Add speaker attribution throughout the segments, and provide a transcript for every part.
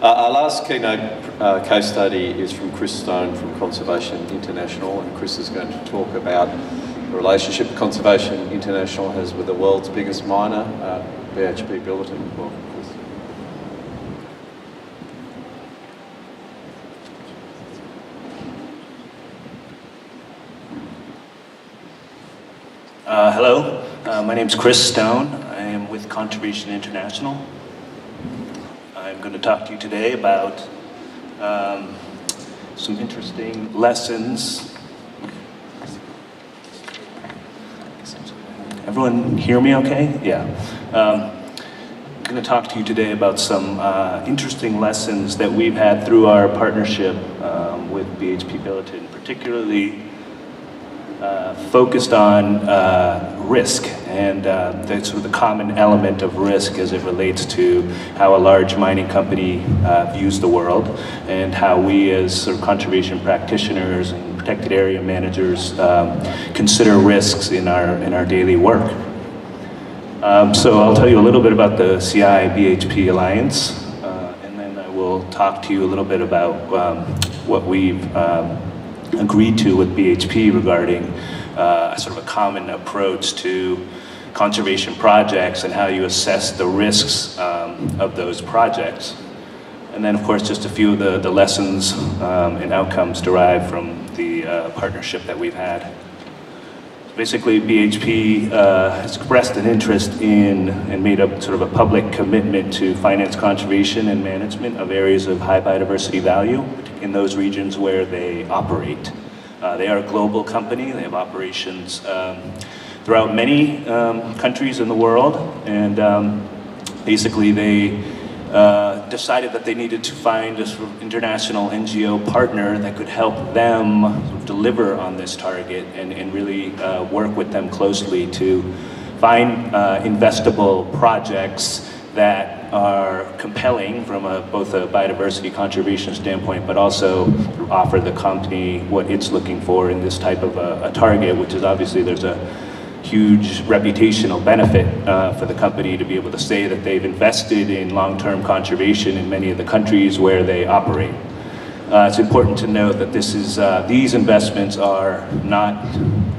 Speaker 1: Our last keynote case study is from Chris Stone from Conservation International, and Chris is going to talk about the relationship Conservation International has with the world's biggest miner, BHP Billiton. Welcome, Chris.
Speaker 2: Hello, my name is Chris Stone. I am with Conservation International. I'm going to talk to you today about some interesting lessons. Everyone hear me okay? Yeah. I'm going to talk to you today about some interesting lessons that we've had through our partnership with BHP Billiton, particularly focused on risk and the sort of the common element of risk as it relates to how a large mining company views the world, and how we as sort of conservation practitioners and protected area managers consider risks in our daily work. So I'll tell you a little bit about the CI-BHP Alliance, and then I will talk to you a little bit about what we've agreed to with BHP regarding sort of a common approach to conservation projects and how you assess the risks of those projects. And then, of course, just a few of the lessons and outcomes derived from the partnership that we've had. Basically, BHP has expressed an interest in and made a sort of a public commitment to finance conservation and management of areas of high biodiversity value in those regions where they operate. They are a global company. They have operations throughout many countries in the world, and basically they decided that they needed to find a sort of international NGO partner that could help them sort of deliver on this target and really work with them closely to find investable projects that are compelling from both a biodiversity conservation standpoint, but also offer the company what it's looking for in this type of a target, which is obviously there's a huge reputational benefit for the company to be able to say that they've invested in long-term conservation in many of the countries where they operate. It's important to note that these investments are not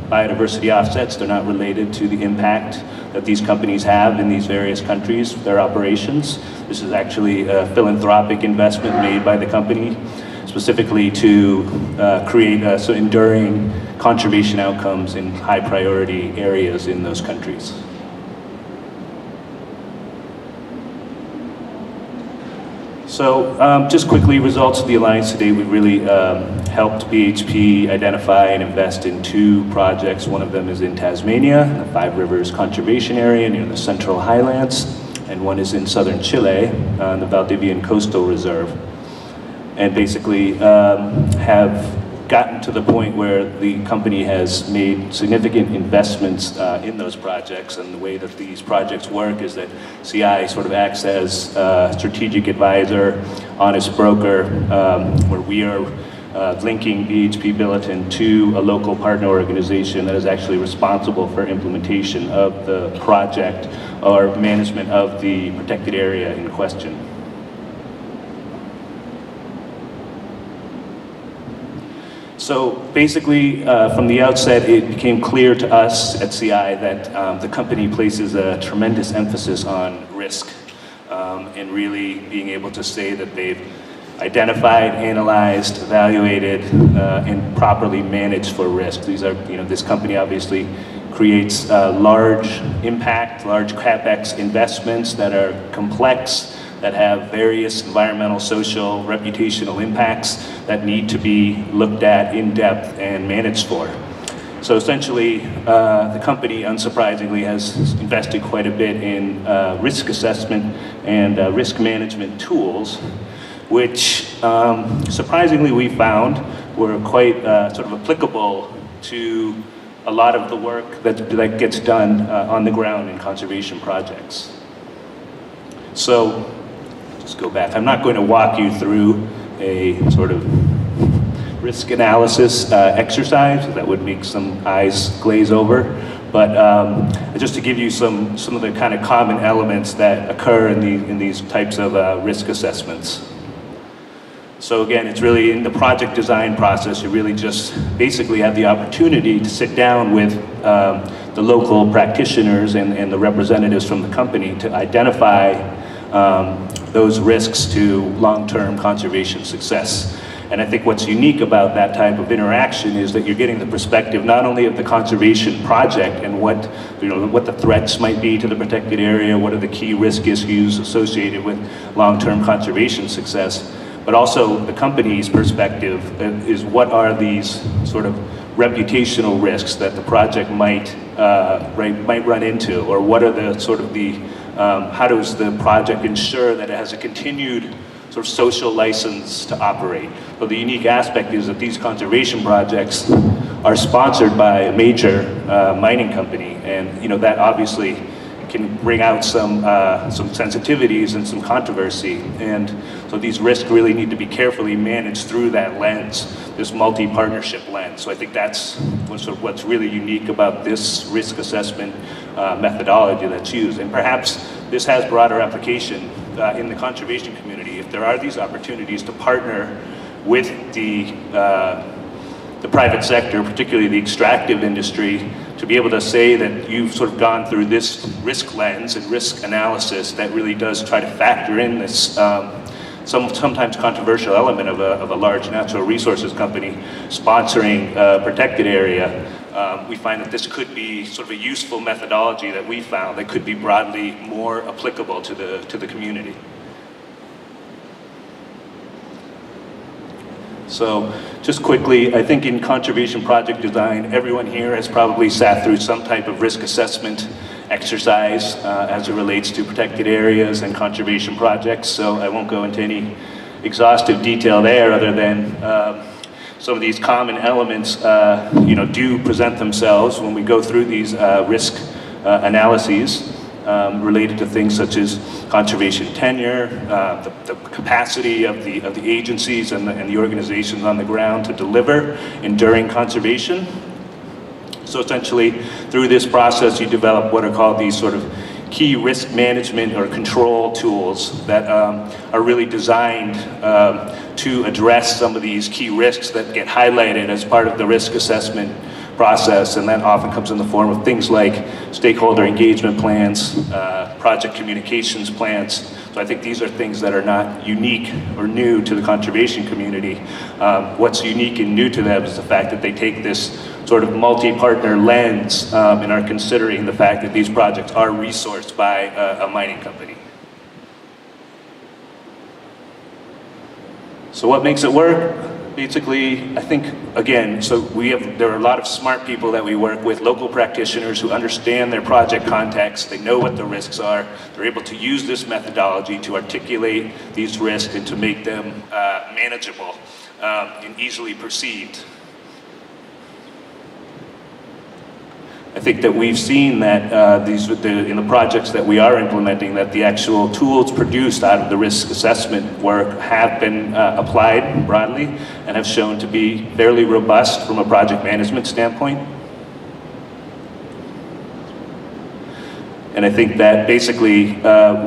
Speaker 2: biodiversity offsets. They're not related to the impact that these companies have in these various countries, their operations. This is actually a philanthropic investment made by the company specifically to create some enduring conservation outcomes in high priority areas in those countries. So just quickly, results of the Alliance today, we really helped BHP identify and invest in 2 projects. One of them is in Tasmania, the Five Rivers Conservation Area near the Central Highlands, and one is in southern Chile, the Valdivian Coastal Reserve. And basically have gotten to the point where the company has made significant investments in those projects. And the way that these projects work is that CI sort of acts as a strategic advisor, honest broker, where we are linking BHP Billiton to a local partner organization that is actually responsible for implementation of the project or management of the protected area in question. So basically, from the outset, it became clear to us at CI that the company places a tremendous emphasis on risk and really being able to say that they've identified, analyzed, evaluated, and properly managed for risk. These are, this company obviously creates large impact, large CapEx investments that are complex, that have various environmental, social, reputational impacts that need to be looked at in depth and managed for. So essentially, the company, unsurprisingly, has invested quite a bit in risk assessment and risk management tools, which surprisingly we found were quite sort of applicable to a lot of the work that gets done on the ground in conservation projects. So, just go back. I'm not going to walk you through a sort of risk analysis exercise. That would make some eyes glaze over. But just to give you some of the kind of common elements that occur in these types of risk assessments. So again, it's really in the project design process, you really just basically have the opportunity to sit down with the local practitioners and the representatives from the company to identify those risks to long-term conservation success. And I think what's unique about that type of interaction is that you're getting the perspective not only of the conservation project and what the threats might be to the protected area, what are the key risk issues associated with long-term conservation success, but also the company's perspective is what are these sort of reputational risks that the project might run into, or what are the sort of how does the project ensure that it has a continued sort of social license to operate. So the unique aspect is that these conservation projects are sponsored by a major mining company, and that obviously can bring out some sensitivities and some controversy. And so these risks really need to be carefully managed through that lens, this multi-partnership lens. So I think that's what's really unique about this risk assessment methodology that's used. And perhaps this has broader application in the conservation community. If there are these opportunities to partner with the private sector, particularly the extractive industry, to be able to say that you've sort of gone through this risk lens and risk analysis that really does try to factor in this sometimes controversial element of a large natural resources company sponsoring a protected area. We find that this could be sort of a useful methodology that we found that could be broadly more applicable to the community. So just quickly, I think in conservation project design, everyone here has probably sat through some type of risk assessment exercise as it relates to protected areas and conservation projects. So I won't go into any exhaustive detail there, other than some of these common elements do present themselves when we go through these risk analyses related to things such as conservation tenure, the capacity of the agencies and the organizations on the ground to deliver enduring conservation. So essentially, through this process, you develop what are called these sort of key risk management or control tools that are really designed to address some of these key risks that get highlighted as part of the risk assessment process, and that often comes in the form of things like stakeholder engagement plans, project communications plans. So I think these are things that are not unique or new to the conservation community. What's unique and new to them is the fact that they take this sort of multi-partner lens and are considering the fact that these projects are resourced by a mining company. So what makes it work? Basically, I think, again, there are a lot of smart people that we work with, local practitioners who understand their project context, they know what the risks are, they're able to use this methodology to articulate these risks and to make them manageable and easily perceived. I think that we've seen that in the projects that we are implementing, that the actual tools produced out of the risk assessment work have been applied broadly and have shown to be fairly robust from a project management standpoint. And I think that basically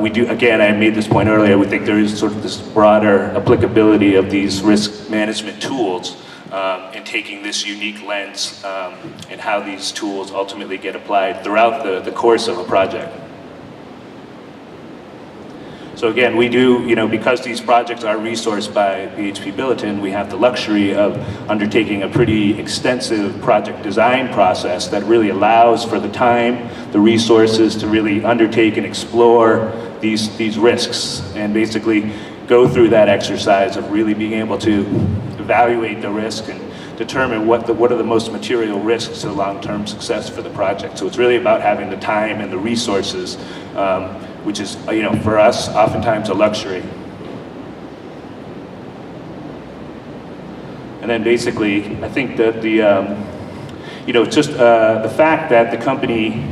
Speaker 2: we do, again, I made this point earlier, we think there is sort of this broader applicability of these risk management tools and taking this unique lens and how these tools ultimately get applied throughout the course of a project. So again, we do, because these projects are resourced by BHP Billiton, we have the luxury of undertaking a pretty extensive project design process that really allows for the time, the resources to really undertake and explore these risks and basically go through that exercise of really being able to evaluate the risk and determine what are the most material risks to long-term success for the project. So it's really about having the time and the resources, which is, for us, oftentimes a luxury. And then basically, I think that just the fact that the company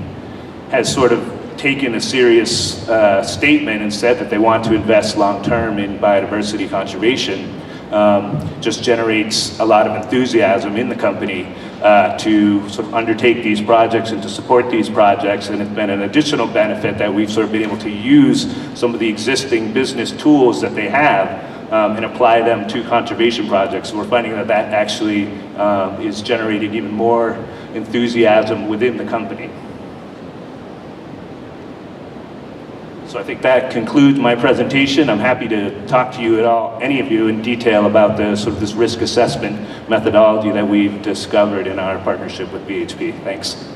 Speaker 2: has sort of taken a serious statement and said that they want to invest long-term in biodiversity conservation just generates a lot of enthusiasm in the company to sort of undertake these projects and to support these projects. And it's been an additional benefit that we've sort of been able to use some of the existing business tools that they have and apply them to conservation projects. We're finding that that actually is generating even more enthusiasm within the company. So I think that concludes my presentation. I'm happy to talk to you any of you in detail about the sort of this risk assessment methodology that we've discovered in our partnership with BHP. Thanks.